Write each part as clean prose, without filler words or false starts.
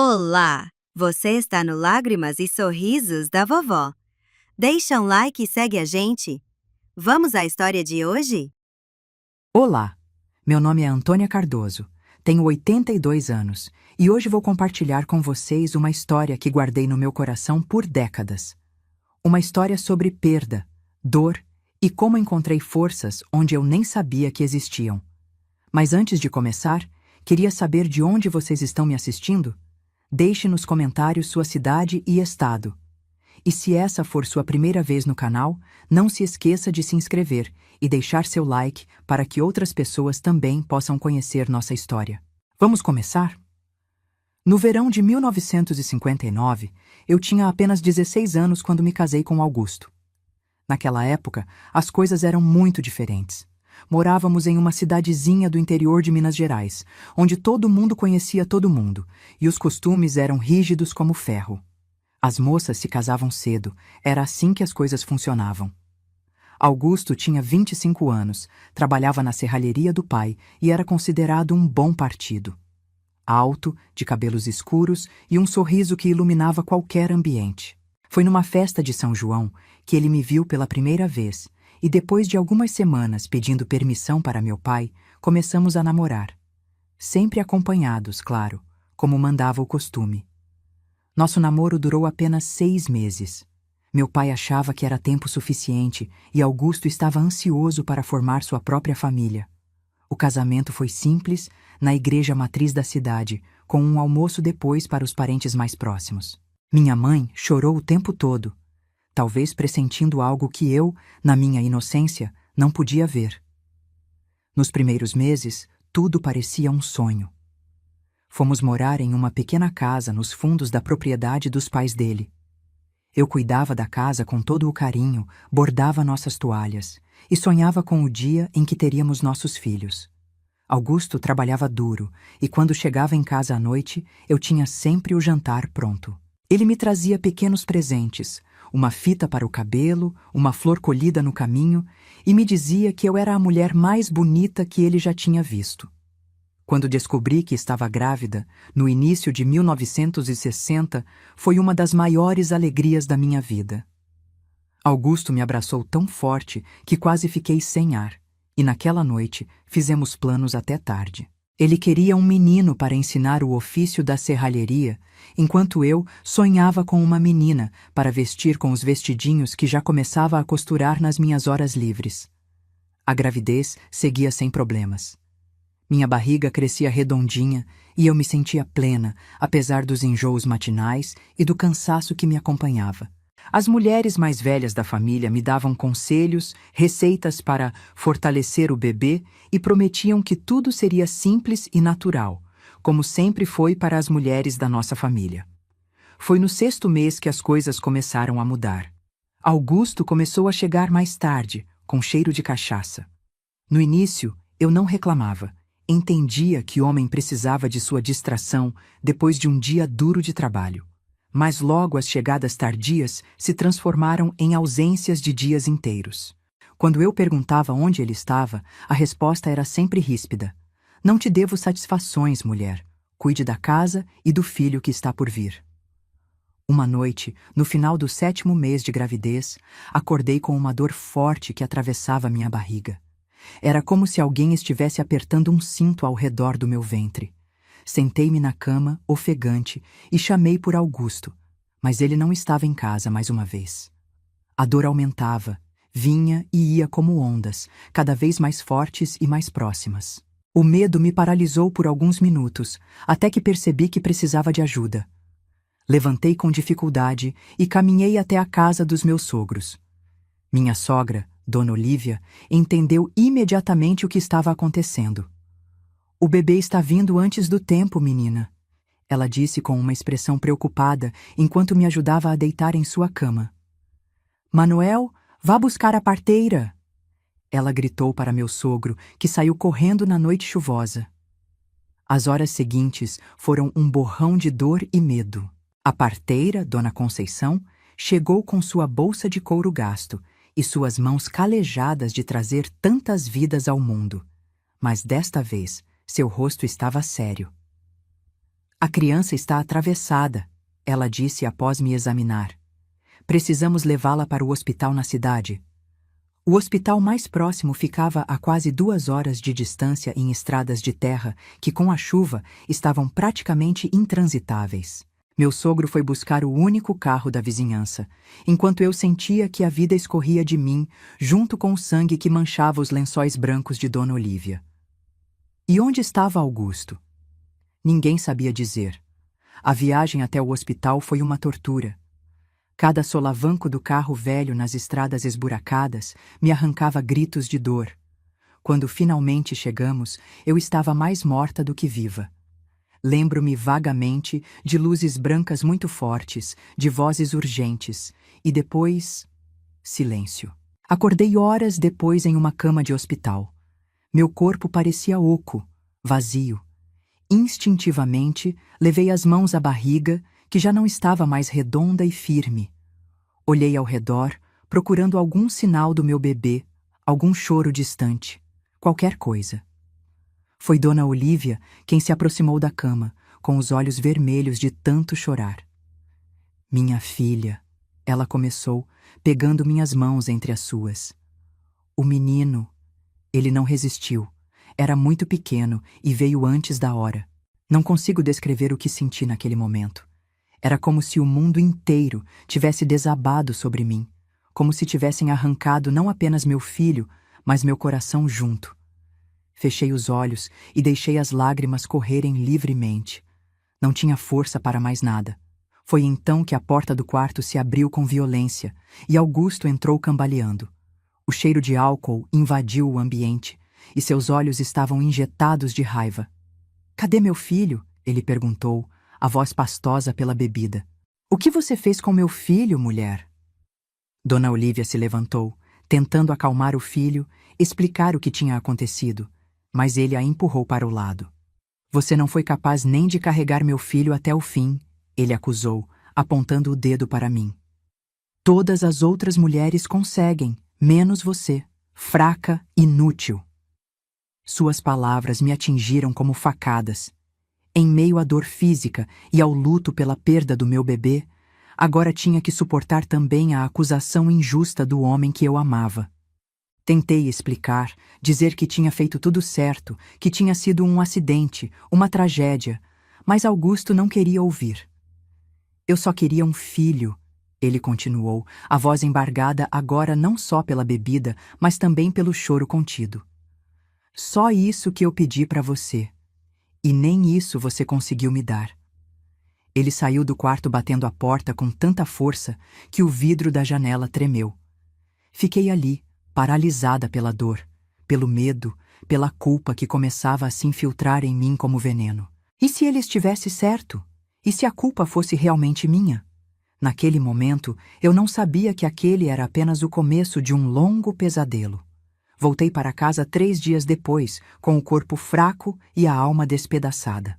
Olá! Você está no Lágrimas e Sorrisos da Vovó. Deixa um like e segue a gente. Vamos à história de hoje? Olá, meu nome é Antônia Cardoso, tenho 82 anos e hoje vou compartilhar com vocês uma história que guardei no meu coração por décadas. Uma história sobre perda, dor e como encontrei forças onde eu nem sabia que existiam. Mas antes de começar, queria saber de onde vocês estão me assistindo? Deixe nos comentários sua cidade e estado. E se essa for sua primeira vez no canal, não se esqueça de se inscrever e deixar seu like para que outras pessoas também possam conhecer nossa história. Vamos começar? No verão de 1959, eu tinha apenas 16 anos quando me casei com Augusto. Naquela época, as coisas eram muito diferentes. Morávamos em uma cidadezinha do interior de Minas Gerais, onde todo mundo conhecia todo mundo, e os costumes eram rígidos como ferro. As moças se casavam cedo, era assim que as coisas funcionavam. Augusto tinha 25 anos, trabalhava na serralheria do pai e era considerado um bom partido. Alto, de cabelos escuros e um sorriso que iluminava qualquer ambiente. Foi numa festa de São João que ele me viu pela primeira vez e depois de algumas semanas pedindo permissão para meu pai, começamos a namorar. Sempre acompanhados, claro, como mandava o costume. Nosso namoro durou apenas 6 meses. Meu pai achava que era tempo suficiente e Augusto estava ansioso para formar sua própria família. O casamento foi simples, na igreja matriz da cidade, com um almoço depois para os parentes mais próximos. Minha mãe chorou o tempo todo, talvez pressentindo algo que eu, na minha inocência, não podia ver. Nos primeiros meses, tudo parecia um sonho. Fomos morar em uma pequena casa nos fundos da propriedade dos pais dele. Eu cuidava da casa com todo o carinho, bordava nossas toalhas e sonhava com o dia em que teríamos nossos filhos. Augusto trabalhava duro e quando chegava em casa à noite, eu tinha sempre o jantar pronto. Ele me trazia pequenos presentes, uma fita para o cabelo, uma flor colhida no caminho e me dizia que eu era a mulher mais bonita que ele já tinha visto. Quando descobri que estava grávida, no início de 1960, foi uma das maiores alegrias da minha vida. Augusto me abraçou tão forte que quase fiquei sem ar, e naquela noite fizemos planos até tarde. Ele queria um menino para ensinar o ofício da serralheria, enquanto eu sonhava com uma menina para vestir com os vestidinhos que já começava a costurar nas minhas horas livres. A gravidez seguia sem problemas. Minha barriga crescia redondinha e eu me sentia plena, apesar dos enjoos matinais e do cansaço que me acompanhava. As mulheres mais velhas da família me davam conselhos, receitas para fortalecer o bebê e prometiam que tudo seria simples e natural, como sempre foi para as mulheres da nossa família. Foi no 6º mês que as coisas começaram a mudar. Augusto começou a chegar mais tarde, com cheiro de cachaça. No início, eu não reclamava. Entendia que o homem precisava de sua distração depois de um dia duro de trabalho. Mas logo as chegadas tardias se transformaram em ausências de dias inteiros. Quando eu perguntava onde ele estava, a resposta era sempre ríspida. Não te devo satisfações, mulher. Cuide da casa e do filho que está por vir. Uma noite, no final do 7º mês de gravidez, acordei com uma dor forte que atravessava minha barriga. Era como se alguém estivesse apertando um cinto ao redor do meu ventre. Sentei-me na cama, ofegante, e chamei por Augusto, mas ele não estava em casa mais uma vez. A dor aumentava, vinha e ia como ondas, cada vez mais fortes e mais próximas. O medo me paralisou por alguns minutos, até que percebi que precisava de ajuda. Levantei com dificuldade e caminhei até a casa dos meus sogros. Minha sogra, Dona Olívia, entendeu imediatamente o que estava acontecendo. "O bebê está vindo antes do tempo, menina", ela disse com uma expressão preocupada enquanto me ajudava a deitar em sua cama. "Manuel, vá buscar a parteira", ela gritou para meu sogro, que saiu correndo na noite chuvosa. As horas seguintes foram um borrão de dor e medo. A parteira, Dona Conceição, chegou com sua bolsa de couro gasto e suas mãos calejadas de trazer tantas vidas ao mundo. Mas desta vez, seu rosto estava sério. A criança está atravessada, ela disse após me examinar. Precisamos levá-la para o hospital na cidade. O hospital mais próximo ficava a quase 2 horas de distância em estradas de terra que, com a chuva, estavam praticamente intransitáveis. Meu sogro foi buscar o único carro da vizinhança, enquanto eu sentia que a vida escorria de mim, junto com o sangue que manchava os lençóis brancos de Dona Olívia. E onde estava Augusto? Ninguém sabia dizer. A viagem até o hospital foi uma tortura. Cada solavanco do carro velho nas estradas esburacadas me arrancava gritos de dor. Quando finalmente chegamos, eu estava mais morta do que viva. Lembro-me vagamente de luzes brancas muito fortes, de vozes urgentes, e depois... silêncio. Acordei horas depois em uma cama de hospital. Meu corpo parecia oco, vazio. Instintivamente, levei as mãos à barriga, que já não estava mais redonda e firme. Olhei ao redor, procurando algum sinal do meu bebê, algum choro distante, qualquer coisa. Foi Dona Olívia quem se aproximou da cama, com os olhos vermelhos de tanto chorar. Minha filha, ela começou, pegando minhas mãos entre as suas. O menino, ele não resistiu. Era muito pequeno e veio antes da hora. Não consigo descrever o que senti naquele momento. Era como se o mundo inteiro tivesse desabado sobre mim, como se tivessem arrancado não apenas meu filho, mas meu coração junto. Fechei os olhos e deixei as lágrimas correrem livremente. Não tinha força para mais nada. Foi então que a porta do quarto se abriu com violência e Augusto entrou cambaleando. O cheiro de álcool invadiu o ambiente e seus olhos estavam injetados de raiva. "Cadê meu filho?" ele perguntou, a voz pastosa pela bebida. "O que você fez com meu filho, mulher?" Dona Olívia se levantou, tentando acalmar o filho, explicar o que tinha acontecido, mas ele a empurrou para o lado. "Você não foi capaz nem de carregar meu filho até o fim", ele acusou, apontando o dedo para mim. "Todas as outras mulheres conseguem, menos você, fraca, inútil." Suas palavras me atingiram como facadas. Em meio à dor física e ao luto pela perda do meu bebê, agora tinha que suportar também a acusação injusta do homem que eu amava. Tentei explicar, dizer que tinha feito tudo certo, que tinha sido um acidente, uma tragédia, mas Augusto não queria ouvir. "Eu só queria um filho", ele continuou, a voz embargada agora não só pela bebida, mas também pelo choro contido. "Só isso que eu pedi para você. E nem isso você conseguiu me dar." Ele saiu do quarto batendo a porta com tanta força que o vidro da janela tremeu. Fiquei ali, paralisada pela dor, pelo medo, pela culpa que começava a se infiltrar em mim como veneno. E se ele estivesse certo? E se a culpa fosse realmente minha? Naquele momento, eu não sabia que aquele era apenas o começo de um longo pesadelo. Voltei para casa 3 dias depois, com o corpo fraco e a alma despedaçada.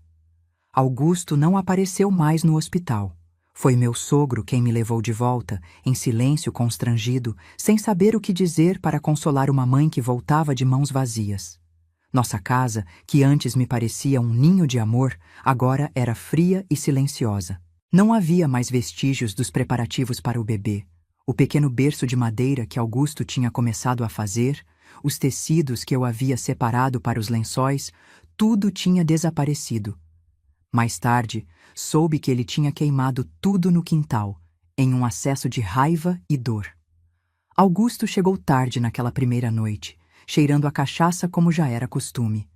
Augusto não apareceu mais no hospital. Foi meu sogro quem me levou de volta, em silêncio constrangido, sem saber o que dizer para consolar uma mãe que voltava de mãos vazias. Nossa casa, que antes me parecia um ninho de amor, agora era fria e silenciosa. Não havia mais vestígios dos preparativos para o bebê. O pequeno berço de madeira que Augusto tinha começado a fazer, os tecidos que eu havia separado para os lençóis, tudo tinha desaparecido. Mais tarde, soube que ele tinha queimado tudo no quintal, em um acesso de raiva e dor. Augusto chegou tarde naquela primeira noite, cheirando a cachaça como já era costume.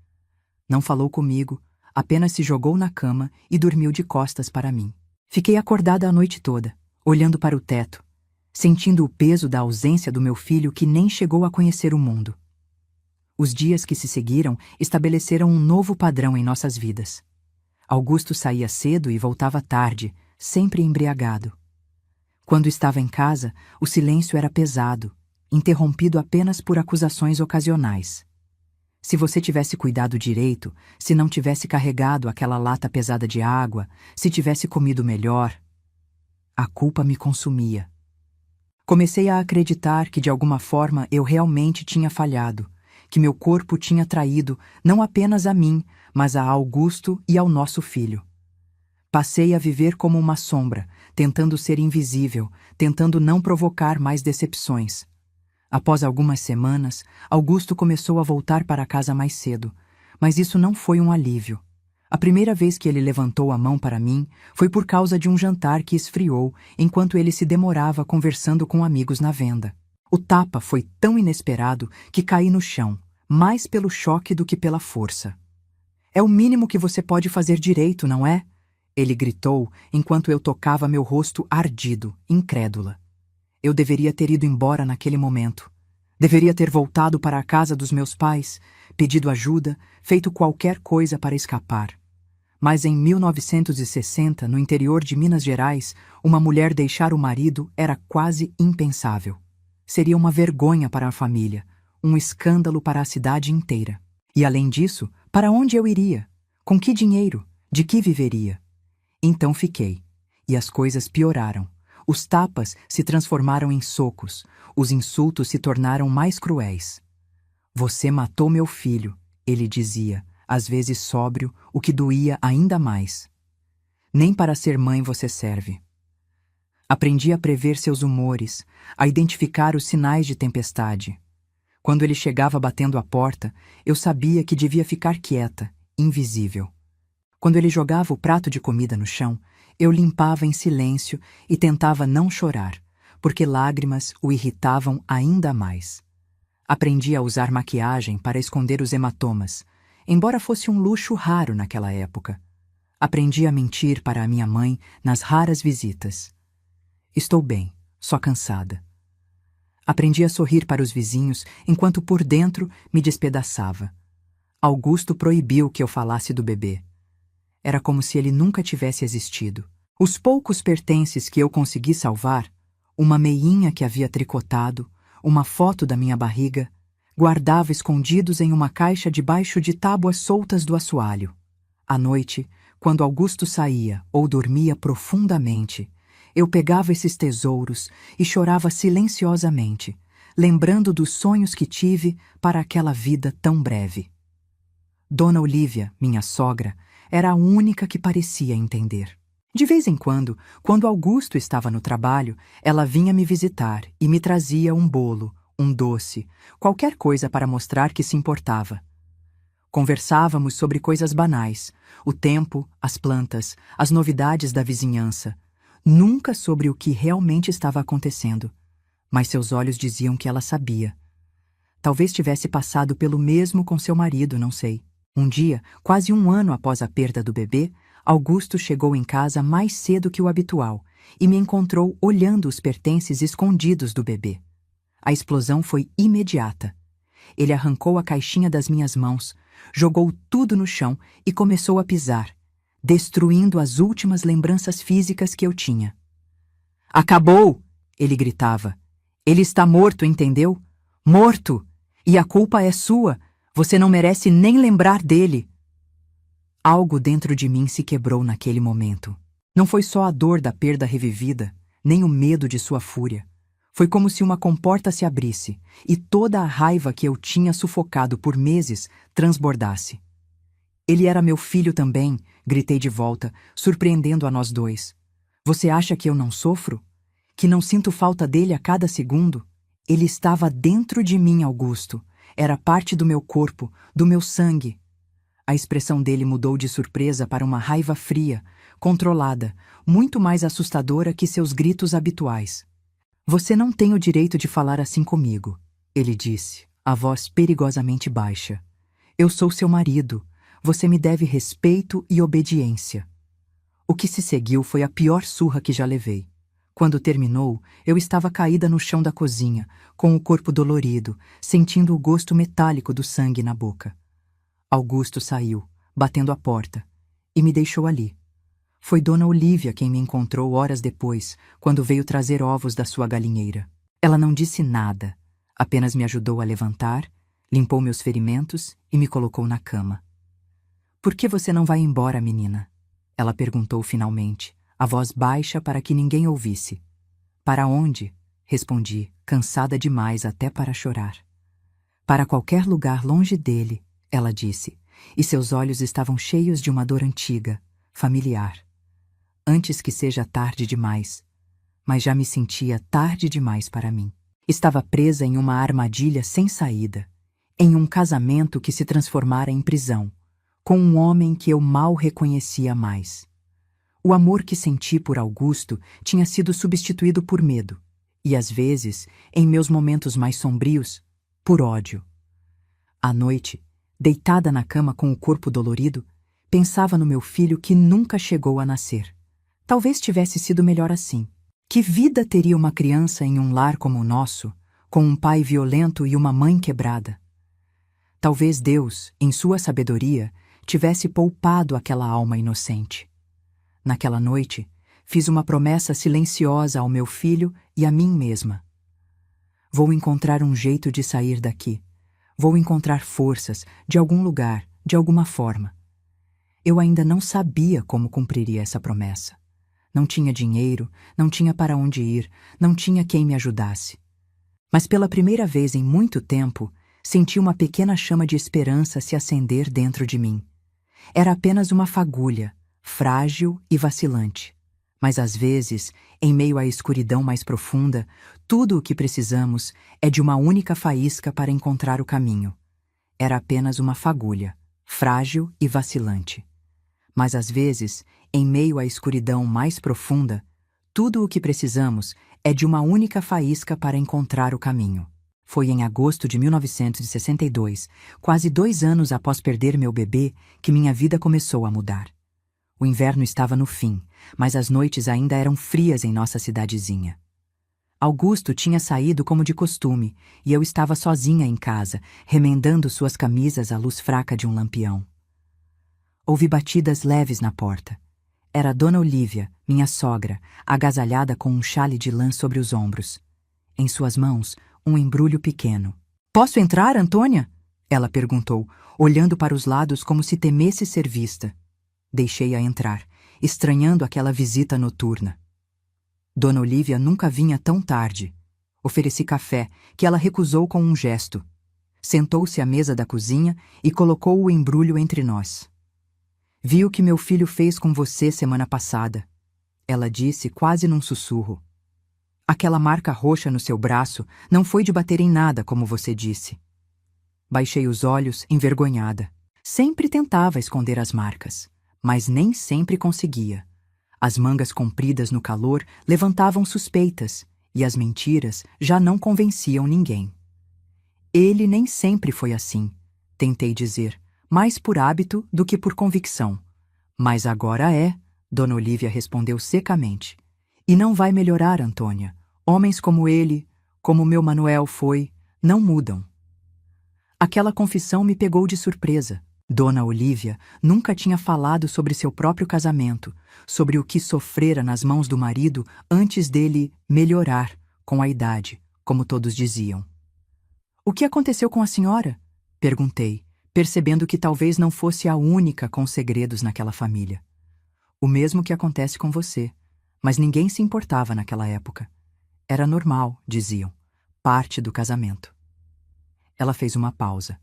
Não falou comigo, apenas se jogou na cama e dormiu de costas para mim. Fiquei acordada a noite toda, olhando para o teto, sentindo o peso da ausência do meu filho que nem chegou a conhecer o mundo. Os dias que se seguiram estabeleceram um novo padrão em nossas vidas. Augusto saía cedo e voltava tarde, sempre embriagado. Quando estava em casa, o silêncio era pesado, interrompido apenas por acusações ocasionais. Se você tivesse cuidado direito, se não tivesse carregado aquela lata pesada de água, se tivesse comido melhor, a culpa me consumia. Comecei a acreditar que de alguma forma eu realmente tinha falhado, que meu corpo tinha traído não apenas a mim, mas a Augusto e ao nosso filho. Passei a viver como uma sombra, tentando ser invisível, tentando não provocar mais decepções. Após algumas semanas, Augusto começou a voltar para casa mais cedo, mas isso não foi um alívio. A primeira vez que ele levantou a mão para mim foi por causa de um jantar que esfriou enquanto ele se demorava conversando com amigos na venda. O tapa foi tão inesperado que caí no chão, mais pelo choque do que pela força. "É o mínimo que você pode fazer direito, não é?" Ele gritou enquanto eu tocava meu rosto ardido, incrédula. Eu deveria ter ido embora naquele momento. Deveria ter voltado para a casa dos meus pais, pedido ajuda, feito qualquer coisa para escapar. Mas em 1960, no interior de Minas Gerais, uma mulher deixar o marido era quase impensável. Seria uma vergonha para a família, um escândalo para a cidade inteira. E além disso, para onde eu iria? Com que dinheiro? De que viveria? Então fiquei. E as coisas pioraram. Os tapas se transformaram em socos. Os insultos se tornaram mais cruéis. "Você matou meu filho", ele dizia, às vezes sóbrio, o que doía ainda mais. "Nem para ser mãe você serve." Aprendi a prever seus humores, a identificar os sinais de tempestade. Quando ele chegava batendo a porta, eu sabia que devia ficar quieta, invisível. Quando ele jogava o prato de comida no chão, eu limpava em silêncio e tentava não chorar, porque lágrimas o irritavam ainda mais. Aprendi a usar maquiagem para esconder os hematomas, embora fosse um luxo raro naquela época. Aprendi a mentir para a minha mãe nas raras visitas. "Estou bem, só cansada." Aprendi a sorrir para os vizinhos enquanto por dentro me despedaçava. Augusto proibiu que eu falasse do bebê. Era como se ele nunca tivesse existido. Os poucos pertences que eu consegui salvar, uma meinha que havia tricotado, uma foto da minha barriga, guardava escondidos em uma caixa debaixo de tábuas soltas do assoalho. À noite, quando Augusto saía ou dormia profundamente, eu pegava esses tesouros e chorava silenciosamente, lembrando dos sonhos que tive para aquela vida tão breve. Dona Olívia, minha sogra, era a única que parecia entender. De vez em quando Augusto estava no trabalho, ela vinha me visitar e me trazia um bolo, um doce, qualquer coisa para mostrar que se importava. Conversávamos sobre coisas banais, o tempo, as plantas, as novidades da vizinhança, nunca sobre o que realmente estava acontecendo. Mas seus olhos diziam que ela sabia. Talvez tivesse passado pelo mesmo com seu marido, não sei. Um dia, quase um ano após a perda do bebê, Augusto chegou em casa mais cedo que o habitual e me encontrou olhando os pertences escondidos do bebê. A explosão foi imediata. Ele arrancou a caixinha das minhas mãos, jogou tudo no chão e começou a pisar, destruindo as últimas lembranças físicas que eu tinha. "Acabou!" ele gritava. "Ele está morto, entendeu? Morto! E a culpa é sua! Você não merece nem lembrar dele!" Algo dentro de mim se quebrou naquele momento. Não foi só a dor da perda revivida, nem o medo de sua fúria. Foi como se uma comporta se abrisse e toda a raiva que eu tinha sufocado por meses transbordasse. "Ele era meu filho também", gritei de volta, surpreendendo a nós dois. "Você acha que eu não sofro? Que não sinto falta dele a cada segundo? Ele estava dentro de mim, Augusto. Era parte do meu corpo, do meu sangue." A expressão dele mudou de surpresa para uma raiva fria, controlada, muito mais assustadora que seus gritos habituais. "Você não tem o direito de falar assim comigo", ele disse, a voz perigosamente baixa. "Eu sou seu marido. Você me deve respeito e obediência." O que se seguiu foi a pior surra que já levei. Quando terminou, eu estava caída no chão da cozinha, com o corpo dolorido, sentindo o gosto metálico do sangue na boca. Augusto saiu, batendo a porta, e me deixou ali. Foi Dona Olívia quem me encontrou horas depois, quando veio trazer ovos da sua galinheira. Ela não disse nada, apenas me ajudou a levantar, limpou meus ferimentos e me colocou na cama. "Por que você não vai embora, menina?" ela perguntou finalmente, a voz baixa para que ninguém ouvisse. "Para onde?" respondi, cansada demais até para chorar. "Para qualquer lugar longe dele", ela disse, e seus olhos estavam cheios de uma dor antiga, familiar. antes que seja tarde demais. Mas já me sentia tarde demais para mim. Estava presa em uma armadilha sem saída, em um casamento que se transformara em prisão, com um homem que eu mal reconhecia mais. O amor que senti por Augusto tinha sido substituído por medo, e às vezes, em meus momentos mais sombrios, por ódio. À noite, deitada na cama com o corpo dolorido, pensava no meu filho que nunca chegou a nascer. Talvez tivesse sido melhor assim. Que vida teria uma criança em um lar como o nosso, com um pai violento e uma mãe quebrada? Talvez Deus, em sua sabedoria, tivesse poupado aquela alma inocente. Naquela noite, fiz uma promessa silenciosa ao meu filho e a mim mesma. Vou encontrar um jeito de sair daqui. Vou encontrar forças, de algum lugar, de alguma forma. Eu ainda não sabia como cumpriria essa promessa. Não tinha dinheiro, não tinha para onde ir, não tinha quem me ajudasse. Mas pela primeira vez em muito tempo, senti uma pequena chama de esperança se acender dentro de mim. Era apenas uma fagulha, frágil e vacilante. Mas às vezes, em meio à escuridão mais profunda, tudo o que precisamos é de uma única faísca para encontrar o caminho. Era apenas uma fagulha, frágil e vacilante. Mas às vezes, em meio à escuridão mais profunda, tudo o que precisamos é de uma única faísca para encontrar o caminho. Foi em agosto de 1962, quase 2 anos após perder meu bebê, que minha vida começou a mudar. O inverno estava no fim, mas as noites ainda eram frias em nossa cidadezinha. Augusto tinha saído como de costume, e eu estava sozinha em casa, remendando suas camisas à luz fraca de um lampião. Ouvi batidas leves na porta. Era Dona Olívia, minha sogra, agasalhada com um xale de lã sobre os ombros. Em suas mãos, um embrulho pequeno. "Posso entrar, Antônia?" ela perguntou, olhando para os lados como se temesse ser vista. Deixei-a entrar, estranhando aquela visita noturna. Dona Olívia nunca vinha tão tarde. Ofereci café, que ela recusou com um gesto. Sentou-se à mesa da cozinha e colocou o embrulho entre nós. "Vi o que meu filho fez com você semana passada", ela disse quase num sussurro. "Aquela marca roxa no seu braço não foi de bater em nada, como você disse." Baixei os olhos, envergonhada. Sempre tentava esconder as marcas, mas nem sempre conseguia. As mangas compridas no calor levantavam suspeitas, e as mentiras já não convenciam ninguém. "Ele nem sempre foi assim", tentei dizer, mais por hábito do que por convicção. "Mas agora é", Dona Olívia respondeu secamente. "E não vai melhorar, Antônia. Homens como ele, como meu Manuel foi, não mudam." Aquela confissão me pegou de surpresa. Dona Olívia nunca tinha falado sobre seu próprio casamento, sobre o que sofrera nas mãos do marido antes dele melhorar com a idade, como todos diziam. "O que aconteceu com a senhora?" perguntei, percebendo que talvez não fosse a única com segredos naquela família. "O mesmo que acontece com você, mas ninguém se importava naquela época. Era normal", diziam, parte do casamento. Ela fez uma pausa.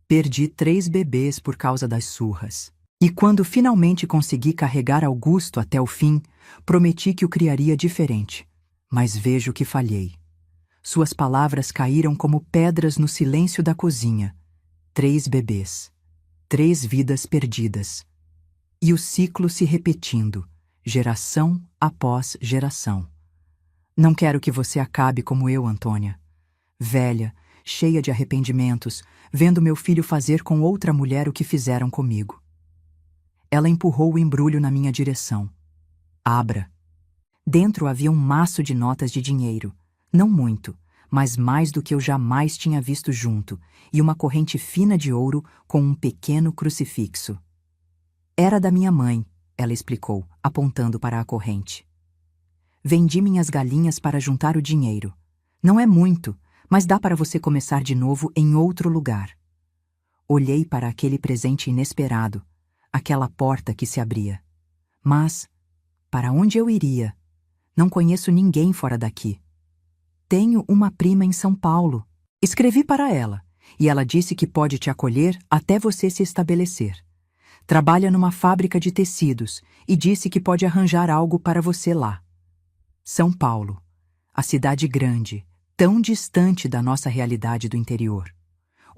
"Perdi 3 bebês por causa das surras. E quando finalmente consegui carregar Augusto até o fim, prometi que o criaria diferente. Mas vejo que falhei." Suas palavras caíram como pedras no silêncio da cozinha. 3 bebês. 3 vidas perdidas. E o ciclo se repetindo, geração após geração. "Não quero que você acabe como eu, Antônia. Velha, cheia de arrependimentos, vendo meu filho fazer com outra mulher o que fizeram comigo." Ela empurrou o embrulho na minha direção. "Abra." Dentro havia um maço de notas de dinheiro. Não muito, mas mais do que eu jamais tinha visto junto, e uma corrente fina de ouro com um pequeno crucifixo. "Era da minha mãe", ela explicou, apontando para a corrente. "Vendi minhas galinhas para juntar o dinheiro. Não é muito, mas dá para você começar de novo em outro lugar." Olhei para aquele presente inesperado, aquela porta que se abria. Mas, para onde eu iria? Não conheço ninguém fora daqui. "Tenho uma prima em São Paulo." Escrevi para ela, e ela disse que pode te acolher até você se estabelecer. Trabalha numa fábrica de tecidos e disse que pode arranjar algo para você lá. São Paulo, a cidade grande, tão distante da nossa realidade do interior.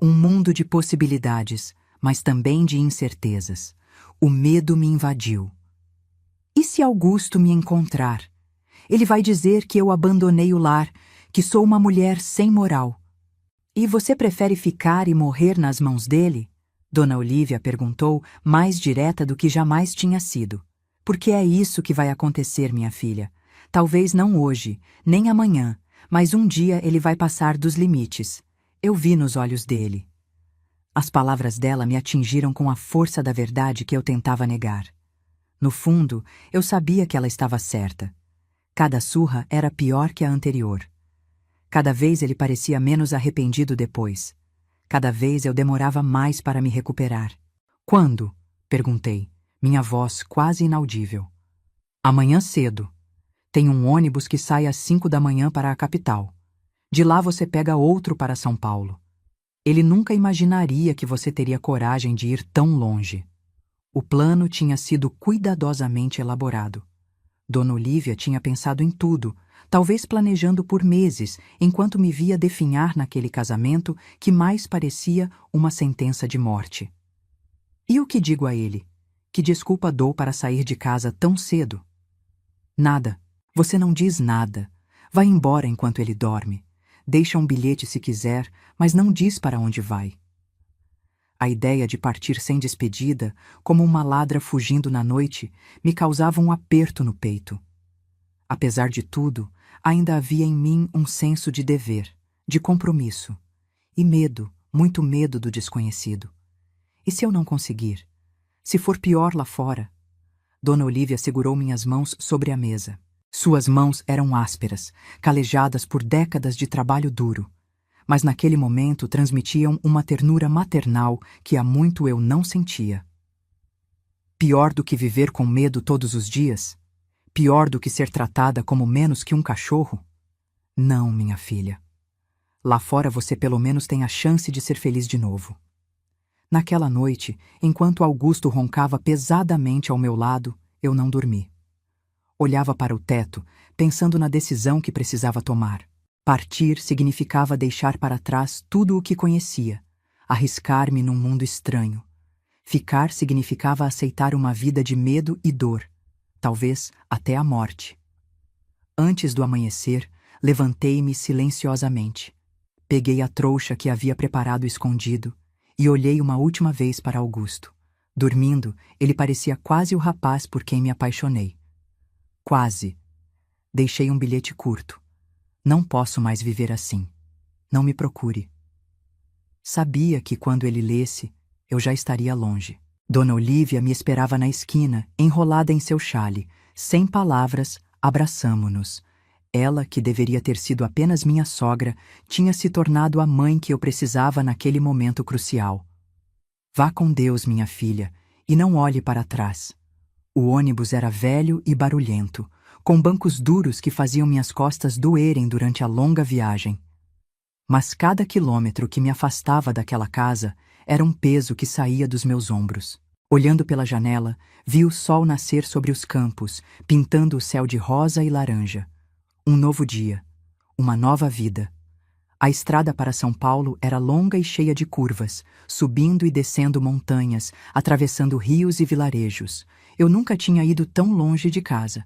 Um mundo de possibilidades, mas também de incertezas. O medo me invadiu. E se Augusto me encontrar? Ele vai dizer que eu abandonei o lar, que sou uma mulher sem moral. E você prefere ficar e morrer nas mãos dele? Dona Olívia perguntou, mais direta do que jamais tinha sido. Porque é isso que vai acontecer, minha filha. Talvez não hoje, nem amanhã, mas um dia ele vai passar dos limites. Eu vi nos olhos dele. As palavras dela me atingiram com a força da verdade que eu tentava negar. No fundo, eu sabia que ela estava certa. Cada surra era pior que a anterior. Cada vez ele parecia menos arrependido depois. Cada vez eu demorava mais para me recuperar. Quando? Perguntei, minha voz quase inaudível. Amanhã cedo. Tem um ônibus que sai às 5 da manhã para a capital. De lá você pega outro para São Paulo. Ele nunca imaginaria que você teria coragem de ir tão longe. O plano tinha sido cuidadosamente elaborado. Dona Olívia tinha pensado em tudo, talvez planejando por meses, enquanto me via definhar naquele casamento que mais parecia uma sentença de morte. E o que digo a ele? Que desculpa dou para sair de casa tão cedo? Nada. Você não diz nada. Vai embora enquanto ele dorme. Deixa um bilhete se quiser, mas não diz para onde vai. A ideia de partir sem despedida, como uma ladra fugindo na noite, me causava um aperto no peito. Apesar de tudo, ainda havia em mim um senso de dever, de compromisso, e medo, muito medo do desconhecido. E se eu não conseguir? Se for pior lá fora? Dona Olívia segurou minhas mãos sobre a mesa. Suas mãos eram ásperas, calejadas por décadas de trabalho duro, mas naquele momento transmitiam uma ternura maternal que há muito eu não sentia. Pior do que viver com medo todos os dias? Pior do que ser tratada como menos que um cachorro? Não, minha filha. Lá fora você pelo menos tem a chance de ser feliz de novo. Naquela noite, enquanto Augusto roncava pesadamente ao meu lado, eu não dormi. Olhava para o teto, pensando na decisão que precisava tomar. Partir significava deixar para trás tudo o que conhecia, arriscar-me num mundo estranho. Ficar significava aceitar uma vida de medo e dor, talvez até a morte. Antes do amanhecer, levantei-me silenciosamente. Peguei a trouxa que havia preparado escondido e olhei uma última vez para Augusto. Dormindo, ele parecia quase o rapaz por quem me apaixonei. Quase. Deixei um bilhete curto. Não posso mais viver assim. Não me procure. Sabia que quando ele lesse, eu já estaria longe. Dona Olívia me esperava na esquina, enrolada em seu xale. Sem palavras, abraçamo-nos. Ela, que deveria ter sido apenas minha sogra, tinha se tornado a mãe que eu precisava naquele momento crucial. Vá com Deus, minha filha, e não olhe para trás. O ônibus era velho e barulhento, com bancos duros que faziam minhas costas doerem durante a longa viagem. Mas cada quilômetro que me afastava daquela casa era um peso que saía dos meus ombros. Olhando pela janela, vi o sol nascer sobre os campos, pintando o céu de rosa e laranja. Um novo dia, uma nova vida. A estrada para São Paulo era longa e cheia de curvas, subindo e descendo montanhas, atravessando rios e vilarejos. Eu nunca tinha ido tão longe de casa.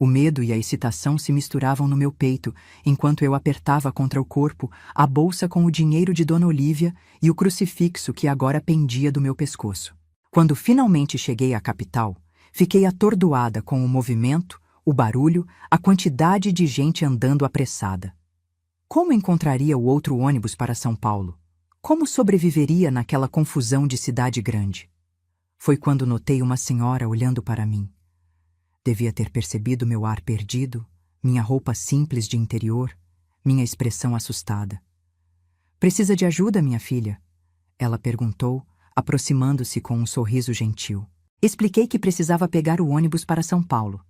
O medo e a excitação se misturavam no meu peito, enquanto eu apertava contra o corpo a bolsa com o dinheiro de Dona Olívia e o crucifixo que agora pendia do meu pescoço. Quando finalmente cheguei à capital, fiquei atordoada com o movimento, o barulho, a quantidade de gente andando apressada. Como encontraria o outro ônibus para São Paulo? Como sobreviveria naquela confusão de cidade grande? Foi quando notei uma senhora olhando para mim. Devia ter percebido meu ar perdido, minha roupa simples de interior, minha expressão assustada. Precisa de ajuda, minha filha? Ela perguntou, aproximando-se com um sorriso gentil. Expliquei que precisava pegar o ônibus para São Paulo.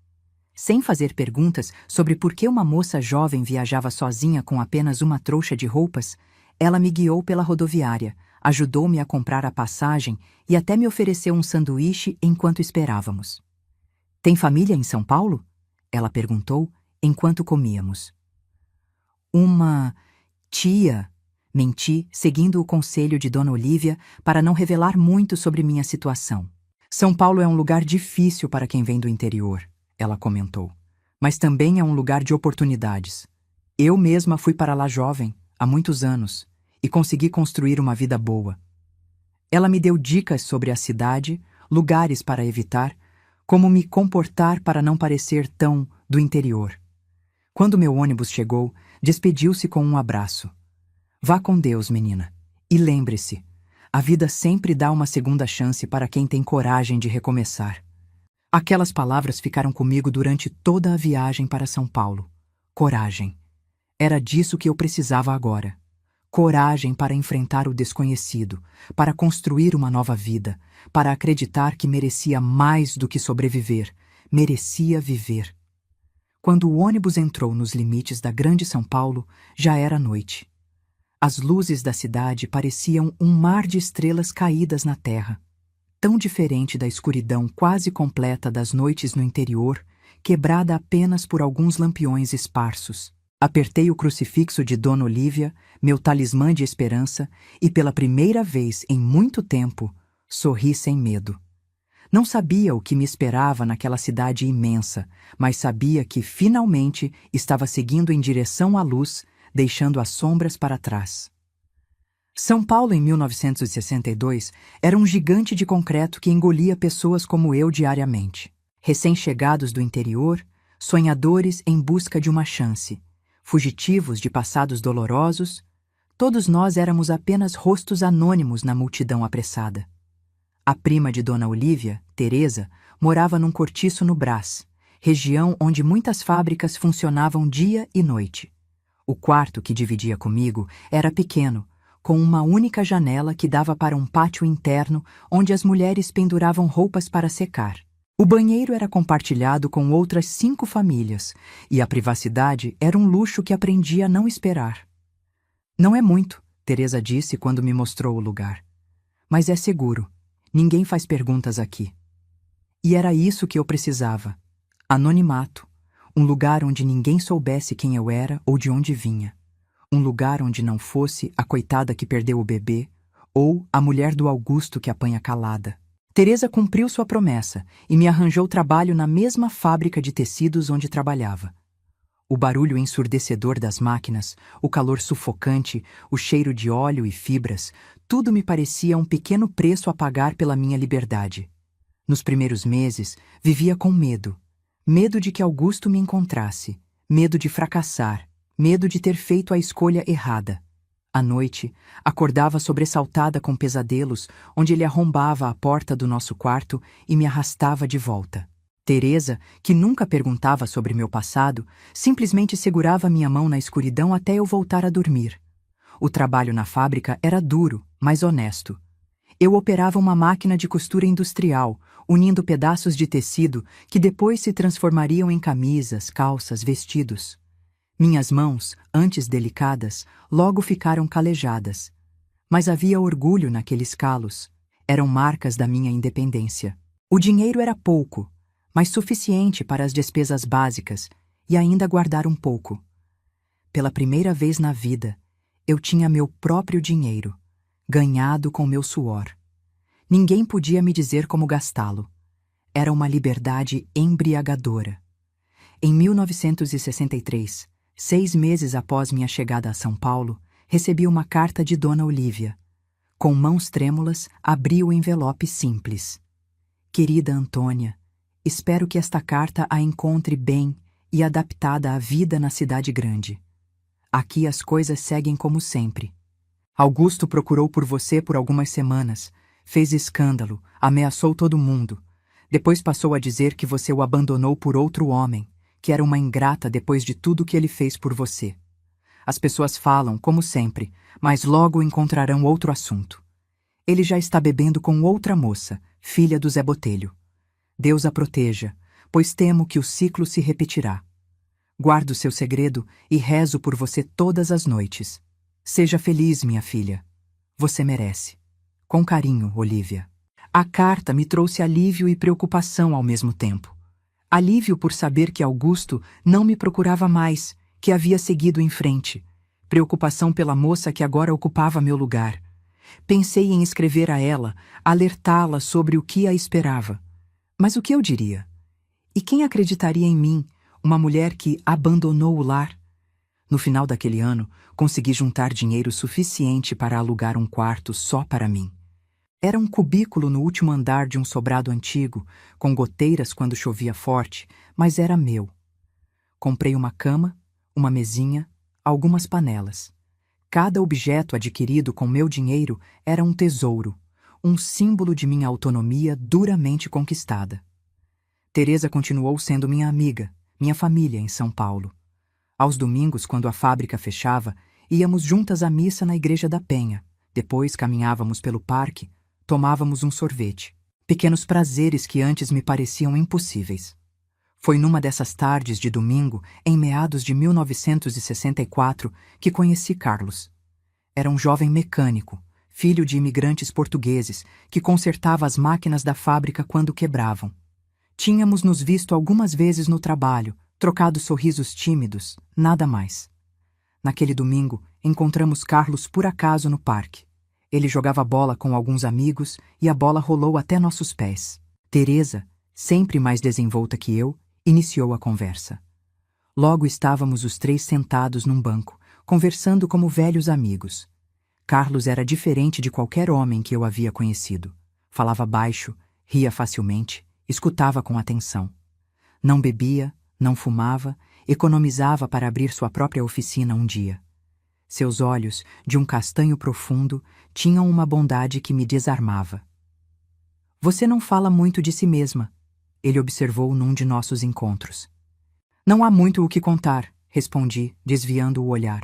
Sem fazer perguntas sobre por que uma moça jovem viajava sozinha com apenas uma trouxa de roupas, ela me guiou pela rodoviária, Ajudou-me a comprar a passagem e até me ofereceu um sanduíche enquanto esperávamos. Tem família em São Paulo? Ela perguntou enquanto comíamos. Uma tia, menti, seguindo o conselho de Dona Olívia para não revelar muito sobre minha situação. São Paulo é um lugar difícil para quem vem do interior, ela comentou, mas também é um lugar de oportunidades. Eu mesma fui para lá jovem, há muitos anos, e consegui construir uma vida boa. Ela me deu dicas sobre a cidade, lugares para evitar, como me comportar para não parecer tão do interior. Quando meu ônibus chegou, despediu-se com um abraço. Vá com Deus, menina. E lembre-se, a vida sempre dá uma segunda chance para quem tem coragem de recomeçar. Aquelas palavras ficaram comigo durante toda a viagem para São Paulo. Coragem. Era disso que eu precisava agora. Coragem para enfrentar o desconhecido, para construir uma nova vida, para acreditar que merecia mais do que sobreviver, merecia viver. Quando o ônibus entrou nos limites da Grande São Paulo, já era noite. As luzes da cidade pareciam um mar de estrelas caídas na terra, tão diferente da escuridão quase completa das noites no interior, quebrada apenas por alguns lampiões esparsos. Apertei o crucifixo de Dona Olívia, meu talismã de esperança, e pela primeira vez em muito tempo, sorri sem medo. Não sabia o que me esperava naquela cidade imensa, mas sabia que, finalmente, estava seguindo em direção à luz, deixando as sombras para trás. São Paulo, em 1962, era um gigante de concreto que engolia pessoas como eu diariamente. Recém-chegados do interior, sonhadores em busca de uma chance, fugitivos de passados dolorosos, todos nós éramos apenas rostos anônimos na multidão apressada. A prima de Dona Olívia, Teresa, morava num cortiço no Brás, região onde muitas fábricas funcionavam dia e noite. O quarto que dividia comigo era pequeno, com uma única janela que dava para um pátio interno onde as mulheres penduravam roupas para secar. O banheiro era compartilhado com outras 5 famílias, e a privacidade era um luxo que aprendi a não esperar. Não é muito, Teresa disse quando me mostrou o lugar. Mas é seguro. Ninguém faz perguntas aqui. E era isso que eu precisava. Anonimato. Um lugar onde ninguém soubesse quem eu era ou de onde vinha. Um lugar onde não fosse a coitada que perdeu o bebê ou a mulher do Augusto que apanha calada. Teresa cumpriu sua promessa e me arranjou trabalho na mesma fábrica de tecidos onde trabalhava. O barulho ensurdecedor das máquinas, o calor sufocante, o cheiro de óleo e fibras, tudo me parecia um pequeno preço a pagar pela minha liberdade. Nos primeiros meses, vivia com medo. Medo de que Augusto me encontrasse, medo de fracassar, medo de ter feito a escolha errada. À noite, acordava sobressaltada com pesadelos, onde ele arrombava a porta do nosso quarto e me arrastava de volta. Teresa, que nunca perguntava sobre meu passado, simplesmente segurava minha mão na escuridão até eu voltar a dormir. O trabalho na fábrica era duro, mas honesto. Eu operava uma máquina de costura industrial, unindo pedaços de tecido que depois se transformariam em camisas, calças, vestidos. Minhas mãos, antes delicadas, logo ficaram calejadas. Mas havia orgulho naqueles calos. Eram marcas da minha independência. O dinheiro era pouco, mas suficiente para as despesas básicas e ainda guardar um pouco. Pela primeira vez na vida, eu tinha meu próprio dinheiro, ganhado com meu suor. Ninguém podia me dizer como gastá-lo. Era uma liberdade embriagadora. Em 1963, 6 meses após minha chegada a São Paulo, recebi uma carta de Dona Olívia. Com mãos trêmulas, abri o envelope simples. Querida Antônia, espero que esta carta a encontre bem e adaptada à vida na cidade grande. Aqui as coisas seguem como sempre. Augusto procurou por você por algumas semanas, fez escândalo, ameaçou todo mundo. Depois passou a dizer que você o abandonou por outro homem, que era uma ingrata depois de tudo que ele fez por você. As pessoas falam, como sempre, mas logo encontrarão outro assunto. Ele já está bebendo com outra moça, filha do Zé Botelho. Deus a proteja, pois temo que o ciclo se repetirá. Guardo seu segredo e rezo por você todas as noites. Seja feliz, minha filha. Você merece. Com carinho, Olivia. A carta me trouxe alívio e preocupação ao mesmo tempo. Alívio por saber que Augusto não me procurava mais, que havia seguido em frente. Preocupação pela moça que agora ocupava meu lugar. Pensei em escrever a ela, alertá-la sobre o que a esperava. Mas o que eu diria? E quem acreditaria em mim, uma mulher que abandonou o lar? No final daquele ano, consegui juntar dinheiro suficiente para alugar um quarto só para mim. Era um cubículo no último andar de um sobrado antigo, com goteiras quando chovia forte, mas era meu. Comprei uma cama, uma mesinha, algumas panelas. Cada objeto adquirido com meu dinheiro era um tesouro, um símbolo de minha autonomia duramente conquistada. Teresa continuou sendo minha amiga, minha família em São Paulo. Aos domingos, quando a fábrica fechava, íamos juntas à missa na Igreja da Penha. Depois caminhávamos pelo parque, tomávamos um sorvete. Pequenos prazeres que antes me pareciam impossíveis. Foi numa dessas tardes de domingo, em meados de 1964, que conheci Carlos. Era um jovem mecânico, filho de imigrantes portugueses, que consertava as máquinas da fábrica quando quebravam. Tínhamos nos visto algumas vezes no trabalho, trocado sorrisos tímidos, nada mais. Naquele domingo, encontramos Carlos por acaso no parque. Ele jogava bola com alguns amigos e a bola rolou até nossos pés. Teresa, sempre mais desenvolta que eu, iniciou a conversa. Logo estávamos os três sentados num banco, conversando como velhos amigos. Carlos era diferente de qualquer homem que eu havia conhecido. Falava baixo, ria facilmente, escutava com atenção. Não bebia, não fumava, economizava para abrir sua própria oficina um dia. Seus olhos, de um castanho profundo, tinham uma bondade que me desarmava. Você não fala muito de si mesma, ele observou num de nossos encontros. Não há muito o que contar, respondi, desviando o olhar.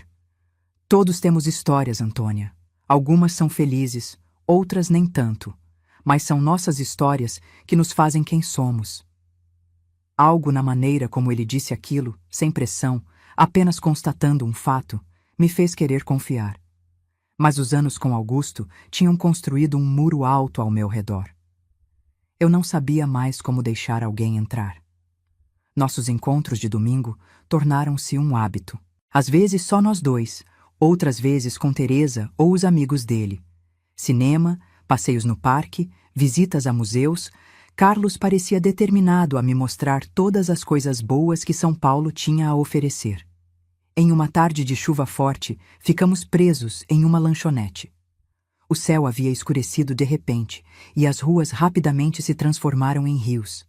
Todos temos histórias, Antônia. Algumas são felizes, outras nem tanto, mas são nossas histórias que nos fazem quem somos. Algo na maneira como ele disse aquilo, sem pressão, apenas constatando um fato, me fez querer confiar. Mas os anos com Augusto tinham construído um muro alto ao meu redor. Eu não sabia mais como deixar alguém entrar. Nossos encontros de domingo tornaram-se um hábito. Às vezes só nós dois, outras vezes com Teresa ou os amigos dele. Cinema, passeios no parque, visitas a museus. Carlos parecia determinado a me mostrar todas as coisas boas que São Paulo tinha a oferecer. Em uma tarde de chuva forte, ficamos presos em uma lanchonete. O céu havia escurecido de repente e as ruas rapidamente se transformaram em rios.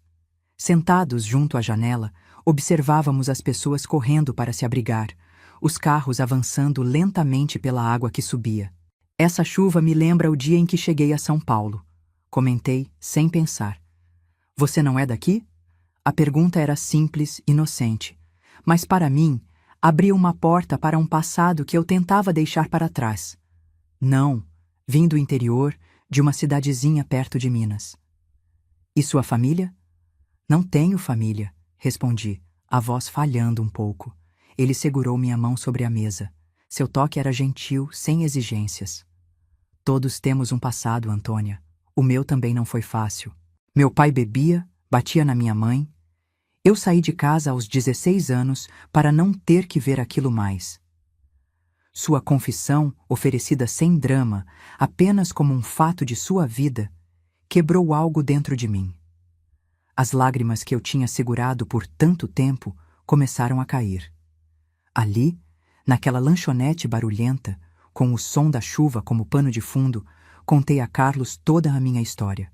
Sentados junto à janela, observávamos as pessoas correndo para se abrigar, os carros avançando lentamente pela água que subia. Essa chuva me lembra o dia em que cheguei a São Paulo. Comentei, sem pensar. Você não é daqui? A pergunta era simples, inocente, mas para mim, abria uma porta para um passado que eu tentava deixar para trás. Não, vim do interior, de uma cidadezinha perto de Minas. E sua família? Não tenho família, respondi, a voz falhando um pouco. Ele segurou minha mão sobre a mesa. Seu toque era gentil, sem exigências. Todos temos um passado, Antônia. O meu também não foi fácil. Meu pai bebia, batia na minha mãe. Eu saí de casa aos 16 anos para não ter que ver aquilo mais. Sua confissão, oferecida sem drama, apenas como um fato de sua vida, quebrou algo dentro de mim. As lágrimas que eu tinha segurado por tanto tempo começaram a cair. Ali, naquela lanchonete barulhenta, com o som da chuva como pano de fundo, contei a Carlos toda a minha história.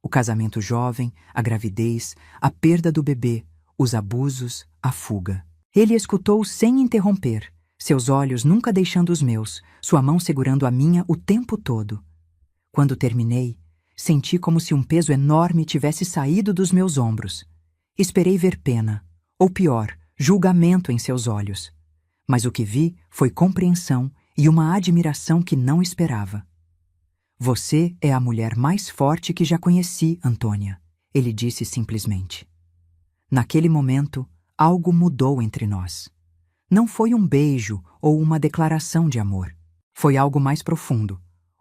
O casamento jovem, a gravidez, a perda do bebê, os abusos, a fuga. Ele escutou sem interromper, seus olhos nunca deixando os meus, sua mão segurando a minha o tempo todo. Quando terminei, senti como se um peso enorme tivesse saído dos meus ombros. Esperei ver pena, ou pior, julgamento em seus olhos. Mas o que vi foi compreensão e uma admiração que não esperava. Você é a mulher mais forte que já conheci, Antônia, ele disse simplesmente. Naquele momento, algo mudou entre nós. Não foi um beijo ou uma declaração de amor. Foi algo mais profundo,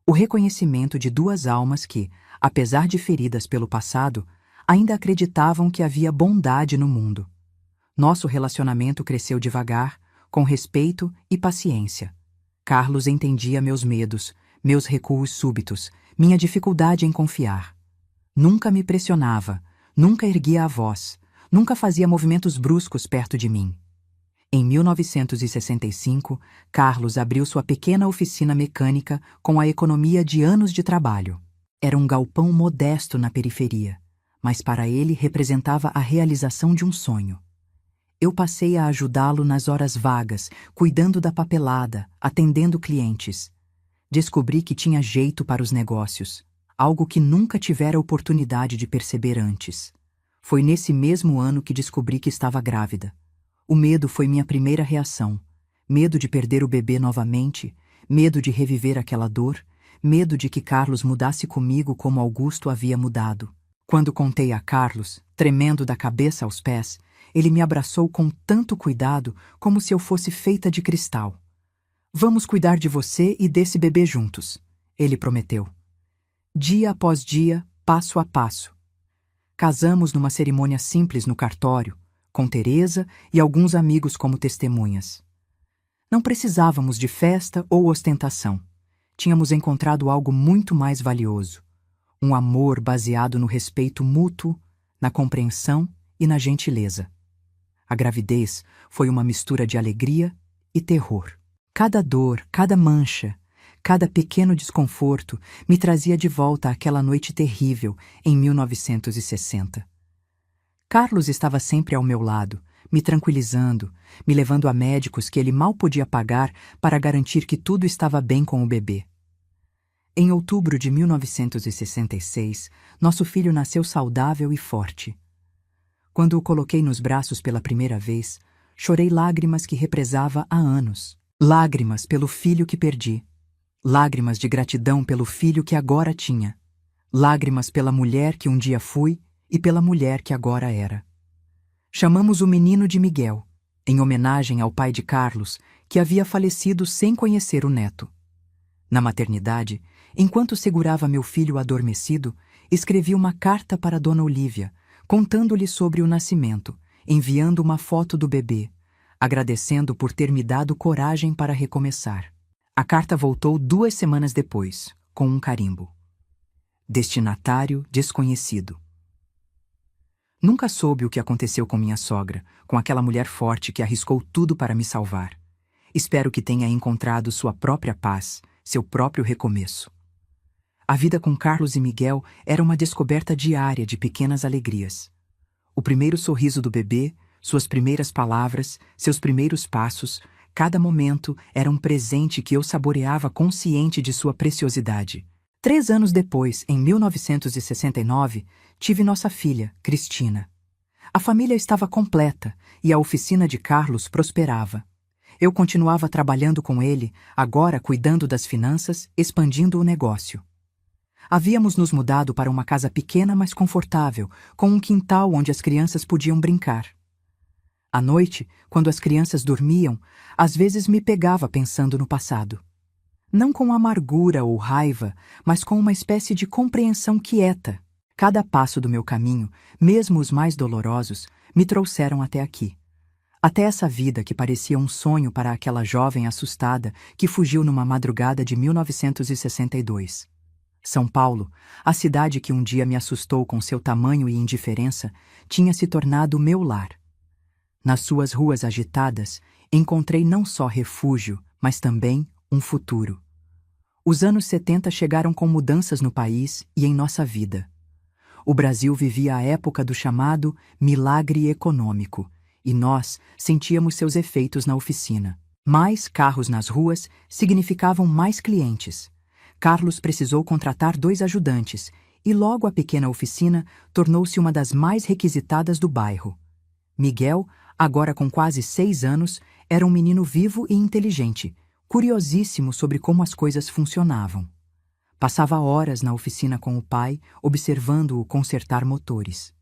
O reconhecimento de duas almas que, apesar de feridas pelo passado, ainda acreditavam que havia bondade no mundo. Nosso relacionamento cresceu devagar, com respeito e paciência. Carlos entendia meus medos, meus recuos súbitos, minha dificuldade em confiar. Nunca me pressionava, nunca erguia a voz, nunca fazia movimentos bruscos perto de mim. Em 1965, Carlos abriu sua pequena oficina mecânica com a economia de anos de trabalho. Era um galpão modesto na periferia, mas para ele representava a realização de um sonho. Eu passei a ajudá-lo nas horas vagas, cuidando da papelada, atendendo clientes. Descobri que tinha jeito para os negócios, algo que nunca tivera oportunidade de perceber antes. Foi nesse mesmo ano que descobri que estava grávida. O medo foi minha primeira reação. Medo de perder o bebê novamente, medo de reviver aquela dor, medo de que Carlos mudasse comigo como Augusto havia mudado. Quando contei a Carlos, tremendo da cabeça aos pés, ele me abraçou com tanto cuidado como se eu fosse feita de cristal. Vamos cuidar de você e desse bebê juntos, ele prometeu. Dia após dia, passo a passo. Casamos numa cerimônia simples no cartório, com Teresa e alguns amigos como testemunhas. Não precisávamos de festa ou ostentação. Tínhamos encontrado algo muito mais valioso. Um amor baseado no respeito mútuo, na compreensão e na gentileza. A gravidez foi uma mistura de alegria e terror. Cada dor, cada mancha, cada pequeno desconforto me trazia de volta àquela noite terrível em 1960. Carlos estava sempre ao meu lado, me tranquilizando, me levando a médicos que ele mal podia pagar para garantir que tudo estava bem com o bebê. Em outubro de 1966, nosso filho nasceu saudável e forte. Quando o coloquei nos braços pela primeira vez, chorei lágrimas que represava há anos. Lágrimas pelo filho que perdi. Lágrimas de gratidão pelo filho que agora tinha. Lágrimas pela mulher que um dia fui e pela mulher que agora era. Chamamos o menino de Miguel, em homenagem ao pai de Carlos, que havia falecido sem conhecer o neto. Na maternidade, enquanto segurava meu filho adormecido, escrevi uma carta para Dona Olívia, contando-lhe sobre o nascimento, enviando uma foto do bebê, agradecendo por ter me dado coragem para recomeçar. A carta voltou 2 semanas depois, com um carimbo. Destinatário desconhecido. Nunca soube o que aconteceu com minha sogra, com aquela mulher forte que arriscou tudo para me salvar. Espero que tenha encontrado sua própria paz, seu próprio recomeço. A vida com Carlos e Miguel era uma descoberta diária de pequenas alegrias. O primeiro sorriso do bebê, suas primeiras palavras, seus primeiros passos, cada momento era um presente que eu saboreava consciente de sua preciosidade. 3 anos depois, em 1969, tive nossa filha, Cristina. A família estava completa e a oficina de Carlos prosperava. Eu continuava trabalhando com ele, agora cuidando das finanças, expandindo o negócio. Havíamos nos mudado para uma casa pequena, mas confortável, com um quintal onde as crianças podiam brincar. À noite, quando as crianças dormiam, às vezes me pegava pensando no passado. Não com amargura ou raiva, mas com uma espécie de compreensão quieta. Cada passo do meu caminho, mesmo os mais dolorosos, me trouxeram até aqui. Até essa vida que parecia um sonho para aquela jovem assustada que fugiu numa madrugada de 1962. São Paulo, a cidade que um dia me assustou com seu tamanho e indiferença, tinha se tornado meu lar. Nas suas ruas agitadas, encontrei não só refúgio, mas também um futuro. Os anos 70 chegaram com mudanças no país e em nossa vida. O Brasil vivia a época do chamado milagre econômico, e nós sentíamos seus efeitos na oficina. Mais carros nas ruas significavam mais clientes. Carlos precisou contratar 2 ajudantes, e logo a pequena oficina tornou-se uma das mais requisitadas do bairro. Miguel, agora com quase 6 anos, era um menino vivo e inteligente, curiosíssimo sobre como as coisas funcionavam. Passava horas na oficina com o pai, observando-o consertar motores.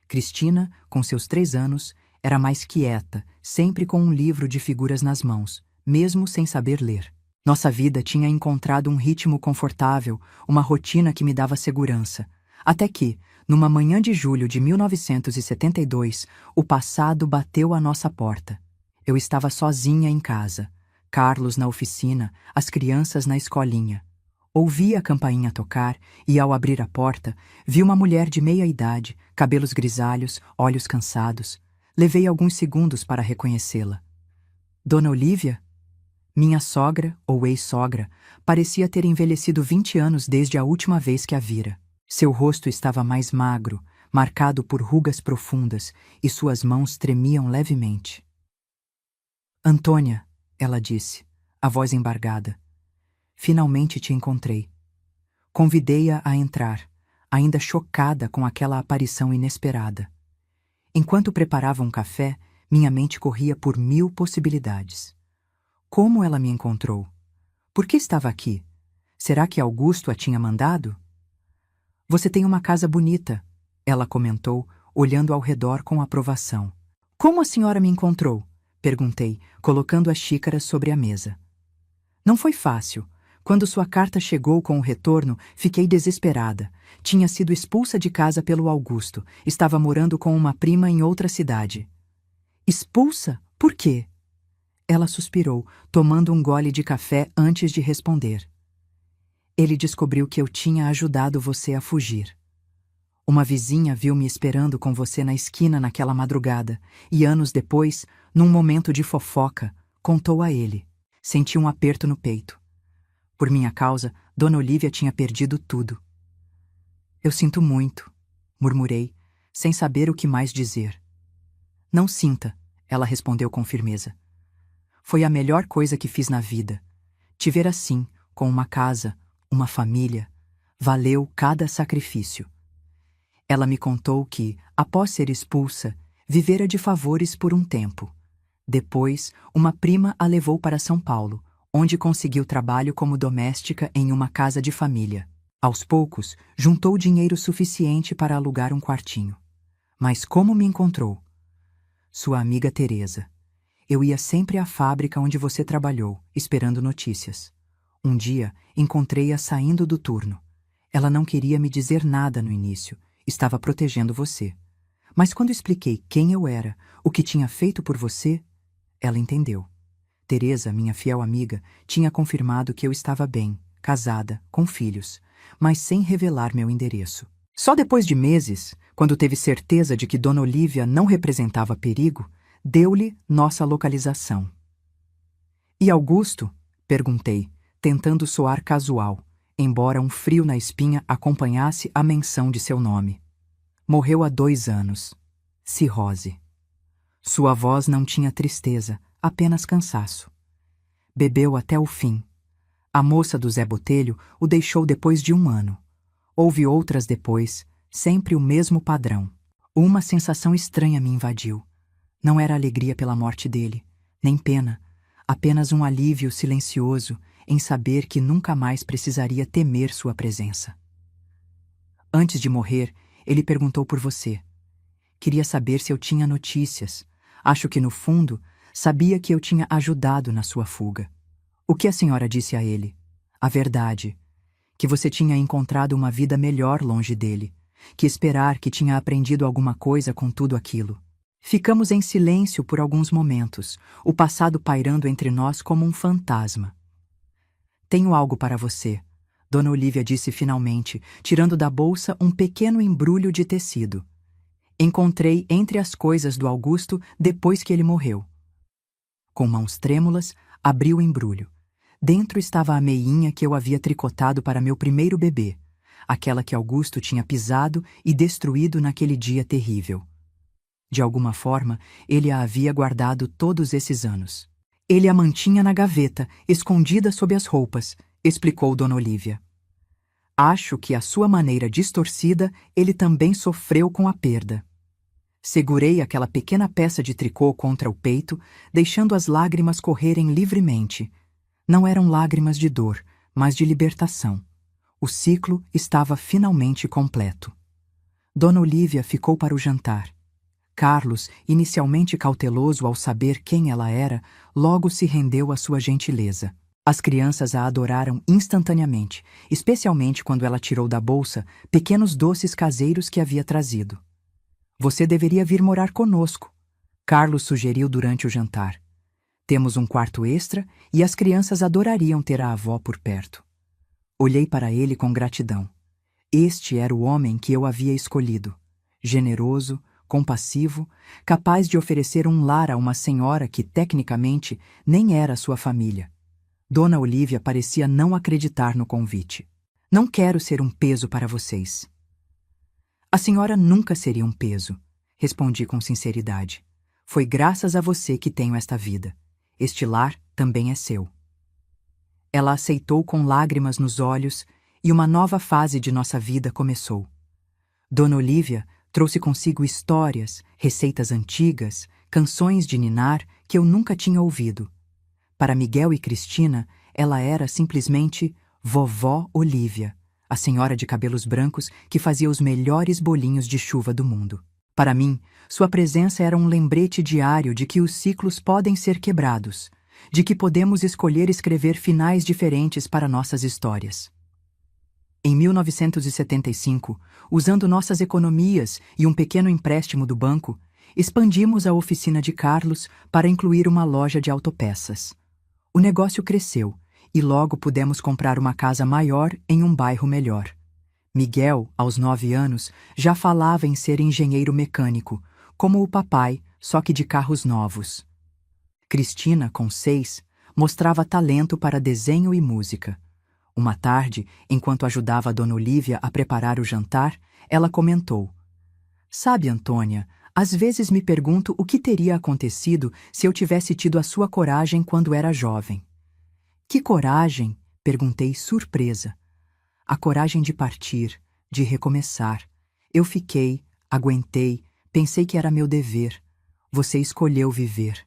Cristina, com seus 3 anos, era mais quieta, sempre com um livro de figuras nas mãos, mesmo sem saber ler. Nossa vida tinha encontrado um ritmo confortável, uma rotina que me dava segurança. Até que, numa manhã de julho de 1972, o passado bateu à nossa porta. Eu estava sozinha em casa, Carlos na oficina, as crianças na escolinha. Ouvi a campainha tocar e, ao abrir a porta, vi uma mulher de meia idade, cabelos grisalhos, olhos cansados. Levei alguns segundos para reconhecê-la. Dona Olívia? Minha sogra, ou ex-sogra, parecia ter envelhecido 20 anos desde a última vez que a vira. Seu rosto estava mais magro, marcado por rugas profundas, e suas mãos tremiam levemente. Antônia, ela disse, a voz embargada. Finalmente te encontrei. Convidei-a a entrar, ainda chocada com aquela aparição inesperada. Enquanto preparava um café, minha mente corria por 1000 possibilidades. Como ela me encontrou? Por que estava aqui? Será que Augusto a tinha mandado? Você tem uma casa bonita, ela comentou, olhando ao redor com aprovação. Como a senhora me encontrou? Perguntei, colocando as xícaras sobre a mesa. Não foi fácil. Quando sua carta chegou com o retorno, fiquei desesperada. Tinha sido expulsa de casa pelo Augusto. Estava morando com uma prima em outra cidade. Expulsa? Por quê? Ela suspirou, tomando um gole de café antes de responder. Ele descobriu que eu tinha ajudado você a fugir. Uma vizinha viu-me esperando com você na esquina naquela madrugada, e anos depois, num momento de fofoca, contou a ele. Senti um aperto no peito. Por minha causa, Dona Olívia tinha perdido tudo. Eu sinto muito, murmurei, sem saber o que mais dizer. Não sinta, ela respondeu com firmeza. Foi a melhor coisa que fiz na vida. Te ver assim, com uma casa, uma família, valeu cada sacrifício. Ela me contou que, após ser expulsa, vivera de favores por um tempo. Depois, uma prima a levou para São Paulo, onde conseguiu trabalho como doméstica em uma casa de família. Aos poucos, juntou dinheiro suficiente para alugar um quartinho. Mas como me encontrou? Sua amiga Teresa. Eu ia sempre à fábrica onde você trabalhou, esperando notícias. Um dia, encontrei-a saindo do turno. Ela não queria me dizer nada no início, estava protegendo você. Mas quando expliquei quem eu era, o que tinha feito por você, ela entendeu. Teresa, minha fiel amiga, tinha confirmado que eu estava bem, casada, com filhos, mas sem revelar meu endereço. Só depois de meses, quando teve certeza de que Dona Olívia não representava perigo, deu-lhe nossa localização. E Augusto? Perguntei, tentando soar casual, embora um frio na espinha acompanhasse a menção de seu nome. Morreu há 2 anos. Cirrose. Sua voz não tinha tristeza, apenas cansaço. Bebeu até o fim. A moça do Zé Botelho o deixou depois de 1 ano. Houve outras depois, sempre o mesmo padrão. Uma sensação estranha me invadiu. Não era alegria pela morte dele, nem pena, apenas um alívio silencioso em saber que nunca mais precisaria temer sua presença. Antes de morrer, ele perguntou por você. Queria saber se eu tinha notícias. Acho que, no fundo, sabia que eu tinha ajudado na sua fuga. O que a senhora disse a ele? A verdade. Que você tinha encontrado uma vida melhor longe dele. Que esperar que tinha aprendido alguma coisa com tudo aquilo. Ficamos em silêncio por alguns momentos, o passado pairando entre nós como um fantasma. Tenho algo para você, Dona Olívia disse finalmente, tirando da bolsa um pequeno embrulho de tecido. Encontrei entre as coisas do Augusto depois que ele morreu. Com mãos trêmulas, abri o embrulho. Dentro estava a meinha que eu havia tricotado para meu primeiro bebê, aquela que Augusto tinha pisado e destruído naquele dia terrível. De alguma forma, ele a havia guardado todos esses anos. Ele a mantinha na gaveta, escondida sob as roupas, explicou Dona Olívia. Acho que, à sua maneira distorcida, ele também sofreu com a perda. Segurei aquela pequena peça de tricô contra o peito, deixando as lágrimas correrem livremente. Não eram lágrimas de dor, mas de libertação. O ciclo estava finalmente completo. Dona Olívia ficou para o jantar. Carlos, inicialmente cauteloso ao saber quem ela era, logo se rendeu à sua gentileza. As crianças a adoraram instantaneamente, especialmente quando ela tirou da bolsa pequenos doces caseiros que havia trazido. Você deveria vir morar conosco, Carlos sugeriu durante o jantar. Temos um quarto extra e as crianças adorariam ter a avó por perto. Olhei para ele com gratidão. Este era o homem que eu havia escolhido. Generoso, compassivo, capaz de oferecer um lar a uma senhora que, tecnicamente, nem era sua família. Dona Olívia parecia não acreditar no convite. Não quero ser um peso para vocês. A senhora nunca seria um peso, respondi com sinceridade. Foi graças a você que tenho esta vida. Este lar também é seu. Ela aceitou com lágrimas nos olhos e uma nova fase de nossa vida começou. Dona Olívia trouxe consigo histórias, receitas antigas, canções de ninar que eu nunca tinha ouvido. Para Miguel e Cristina, ela era simplesmente Vovó Olívia, a senhora de cabelos brancos que fazia os melhores bolinhos de chuva do mundo. Para mim, sua presença era um lembrete diário de que os ciclos podem ser quebrados, de que podemos escolher escrever finais diferentes para nossas histórias. Em 1975, usando nossas economias e um pequeno empréstimo do banco, expandimos a oficina de Carlos para incluir uma loja de autopeças. O negócio cresceu e logo pudemos comprar uma casa maior em um bairro melhor. Miguel, aos 9 anos, já falava em ser engenheiro mecânico, como o papai, só que de carros novos. Cristina, com 6, mostrava talento para desenho e música. Uma tarde, enquanto ajudava a Dona Olívia a preparar o jantar, ela comentou: "Sabe, Antônia, às vezes me pergunto o que teria acontecido se eu tivesse tido a sua coragem quando era jovem." "Que coragem?" perguntei surpresa. "A coragem de partir, de recomeçar. Eu fiquei, aguentei, pensei que era meu dever. Você escolheu viver."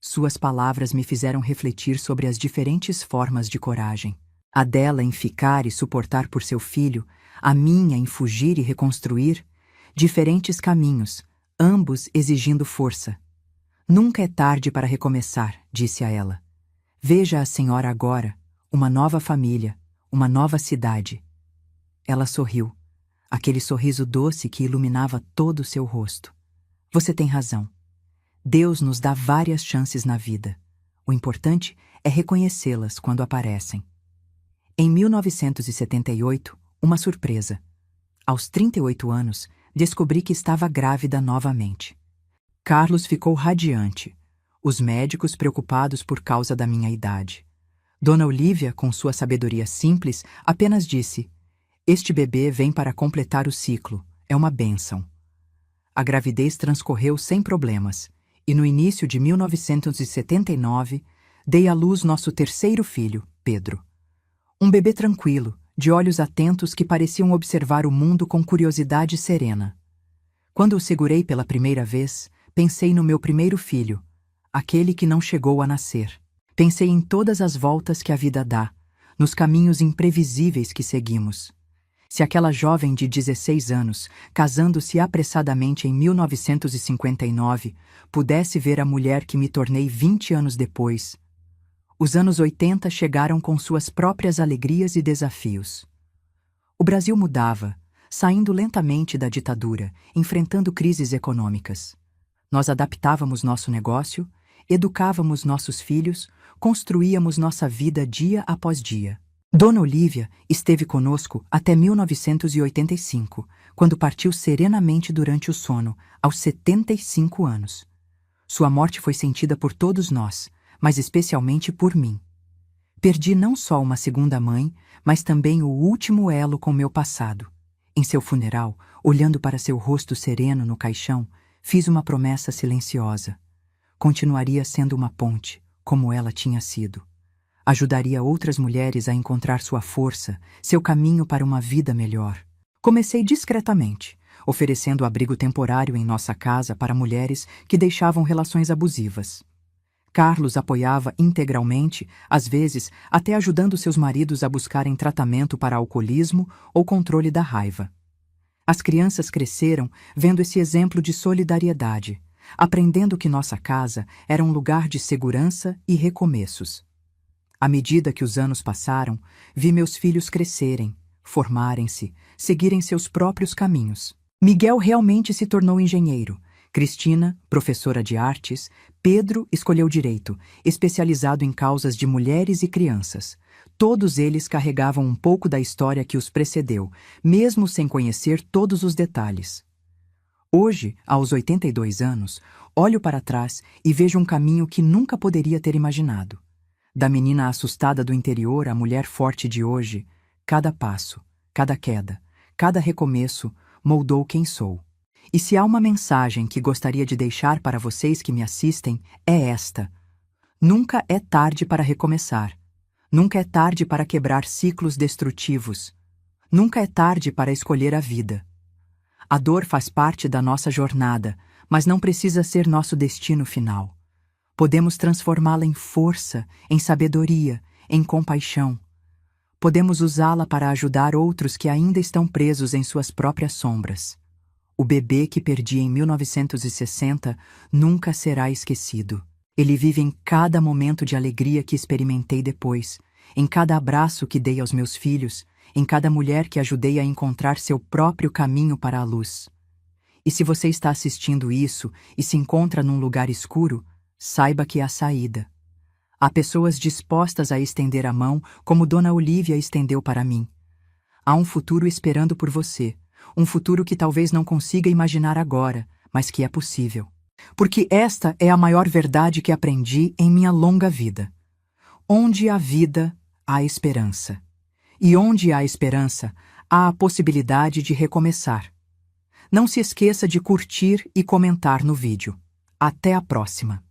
Suas palavras me fizeram refletir sobre as diferentes formas de coragem. A dela em ficar e suportar por seu filho, a minha em fugir e reconstruir. Diferentes caminhos, ambos exigindo força. "Nunca é tarde para recomeçar", disse a ela. "Veja a senhora agora, uma nova família, uma nova cidade." Ela sorriu, aquele sorriso doce que iluminava todo o seu rosto. "Você tem razão. Deus nos dá várias chances na vida. O importante é reconhecê-las quando aparecem." Em 1978, uma surpresa. Aos 38 anos, descobri que estava grávida novamente. Carlos ficou radiante. Os médicos preocupados por causa da minha idade. Dona Olívia, com sua sabedoria simples, apenas disse: "Este bebê vem para completar o ciclo. É uma bênção." A gravidez transcorreu sem problemas, e no início de 1979, dei à luz nosso terceiro filho, Pedro. Um bebê tranquilo, de olhos atentos que pareciam observar o mundo com curiosidade serena. Quando o segurei pela primeira vez, pensei no meu primeiro filho, aquele que não chegou a nascer. Pensei em todas as voltas que a vida dá, nos caminhos imprevisíveis que seguimos. Se aquela jovem de 16 anos, casando-se apressadamente em 1959, pudesse ver a mulher que me tornei 20 anos depois. Os anos 80 chegaram com suas próprias alegrias e desafios. O Brasil mudava, saindo lentamente da ditadura, enfrentando crises econômicas. Nós adaptávamos nosso negócio, educávamos nossos filhos, construíamos nossa vida dia após dia. Dona Olívia esteve conosco até 1985, quando partiu serenamente durante o sono, aos 75 anos. Sua morte foi sentida por todos nós, mas especialmente por mim. Perdi não só uma segunda mãe, mas também o último elo com meu passado. Em seu funeral, olhando para seu rosto sereno no caixão, fiz uma promessa silenciosa. Continuaria sendo uma ponte, como ela tinha sido. Ajudaria outras mulheres a encontrar sua força, seu caminho para uma vida melhor. Comecei discretamente, oferecendo abrigo temporário em nossa casa para mulheres que deixavam relações abusivas. Carlos apoiava integralmente, às vezes até ajudando seus maridos a buscarem tratamento para alcoolismo ou controle da raiva. As crianças cresceram vendo esse exemplo de solidariedade, aprendendo que nossa casa era um lugar de segurança e recomeços. À medida que os anos passaram, vi meus filhos crescerem, formarem-se, seguirem seus próprios caminhos. Miguel realmente se tornou engenheiro. Cristina, professora de artes. Pedro escolheu direito, especializado em causas de mulheres e crianças. Todos eles carregavam um pouco da história que os precedeu, mesmo sem conhecer todos os detalhes. Hoje, aos 82 anos, olho para trás e vejo um caminho que nunca poderia ter imaginado. Da menina assustada do interior à mulher forte de hoje, cada passo, cada queda, cada recomeço moldou quem sou. E se há uma mensagem que gostaria de deixar para vocês que me assistem, é esta: nunca é tarde para recomeçar. Nunca é tarde para quebrar ciclos destrutivos. Nunca é tarde para escolher a vida. A dor faz parte da nossa jornada, mas não precisa ser nosso destino final. Podemos transformá-la em força, em sabedoria, em compaixão. Podemos usá-la para ajudar outros que ainda estão presos em suas próprias sombras. O bebê que perdi em 1960 nunca será esquecido. Ele vive em cada momento de alegria que experimentei depois, em cada abraço que dei aos meus filhos, em cada mulher que ajudei a encontrar seu próprio caminho para a luz. E se você está assistindo isso e se encontra num lugar escuro, saiba que há saída. Há pessoas dispostas a estender a mão como Dona Olívia estendeu para mim. Há um futuro esperando por você, um futuro que talvez não consiga imaginar agora, mas que é possível. Porque esta é a maior verdade que aprendi em minha longa vida. Onde há vida, há esperança. E onde há esperança, há a possibilidade de recomeçar. Não se esqueça de curtir e comentar no vídeo. Até a próxima!